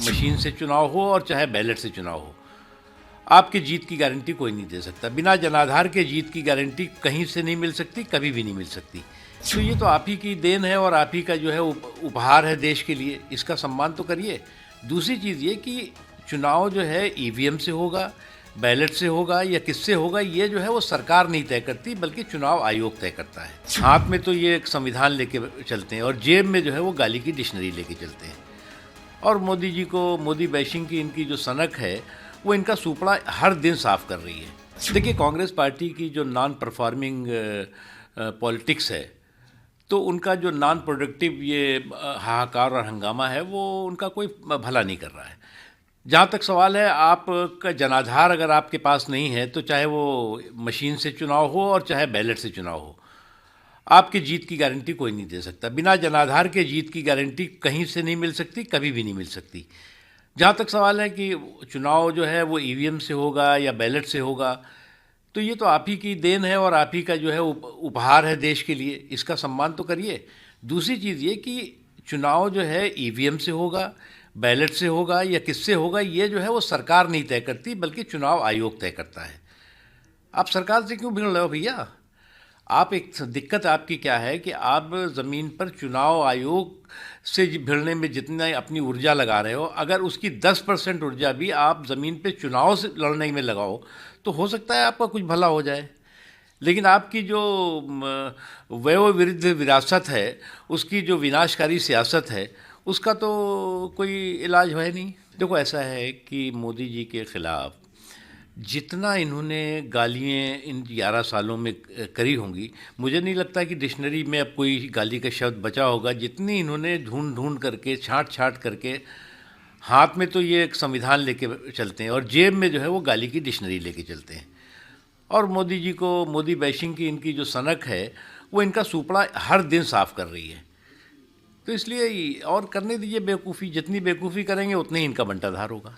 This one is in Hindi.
मशीन से चुनाव हो और चाहे बैलेट से चुनाव हो, आपकी जीत की गारंटी कोई नहीं दे सकता। बिना जनाधार के जीत की गारंटी कहीं से नहीं मिल सकती, कभी भी नहीं मिल सकती। तो ये तो आप ही की देन है और आप ही का जो है उपहार है देश के लिए, इसका सम्मान तो करिए। दूसरी चीज़ ये कि चुनाव जो है ईवीएम से होगा, बैलेट से होगा या किससे होगा, ये जो है वो सरकार नहीं तय करती, बल्कि चुनाव आयोग तय करता है। हाथ में तो ये एक संविधान लेके चलते हैं और जेब में जो है वो गाली की डिक्शनरी लेके चलते हैं। और मोदी जी को, मोदी बैशिंग की इनकी जो सनक है वो इनका सुपड़ा हर दिन साफ कर रही है। देखिए, कांग्रेस पार्टी की जो नॉन परफॉर्मिंग पॉलिटिक्स है, तो उनका जो नॉन प्रोडक्टिव ये हाहाकार और हंगामा है, वो उनका कोई भला नहीं कर रहा है। जहाँ तक सवाल है, आपका जनाधार अगर आपके पास नहीं है, तो चाहे वो मशीन से चुनाव हो और चाहे बैलेट से चुनाव हो, आपकी जीत की गारंटी कोई नहीं दे सकता। बिना जनाधार के जीत की गारंटी कहीं से नहीं मिल सकती, कभी भी नहीं मिल सकती। जहाँ तक सवाल है कि चुनाव जो है वो ईवीएम से होगा या बैलेट से होगा, तो ये तो आप ही की देन है और आप ही का जो है उपहार है देश के लिए, इसका सम्मान तो करिए। दूसरी चीज़ ये कि चुनाव जो है ईवीएम से होगा, बैलेट से होगा या किससे होगा, ये जो है वो सरकार नहीं तय करती, बल्कि चुनाव आयोग तय करता है। आप सरकार से क्यों भिड़ रहे हो भैया? आप एक दिक्कत आपकी क्या है कि आप ज़मीन पर चुनाव आयोग से भिड़ने में जितना अपनी ऊर्जा लगा रहे हो, अगर उसकी 10% ऊर्जा भी आप ज़मीन पे चुनाव से लड़ने में लगाओ, तो हो सकता है आपका कुछ भला हो जाए। लेकिन आपकी जो वयोवृद्ध विरासत है, उसकी जो विनाशकारी सियासत है, उसका तो कोई इलाज है नहीं। देखो, ऐसा है कि मोदी जी के ख़िलाफ़ जितना इन्होंने गालियाँ इन 11 सालों में करी होंगी, मुझे नहीं लगता कि डिक्शनरी में अब कोई गाली का शब्द बचा होगा। जितनी इन्होंने ढूंढ ढूंढ करके, छांट छांट करके, हाथ में तो ये एक संविधान लेके चलते हैं और जेब में जो है वो गाली की डिक्शनरी लेके चलते हैं। और मोदी जी को, मोदी बैशिंग की इनकी जो सनक है, वो इनका सुपड़ा हर दिन साफ कर रही है। तो इसलिए और करने दीजिए बेवकूफ़ी, जितनी बेवकूफ़ी करेंगे उतनी ही इनका बंटाधार होगा।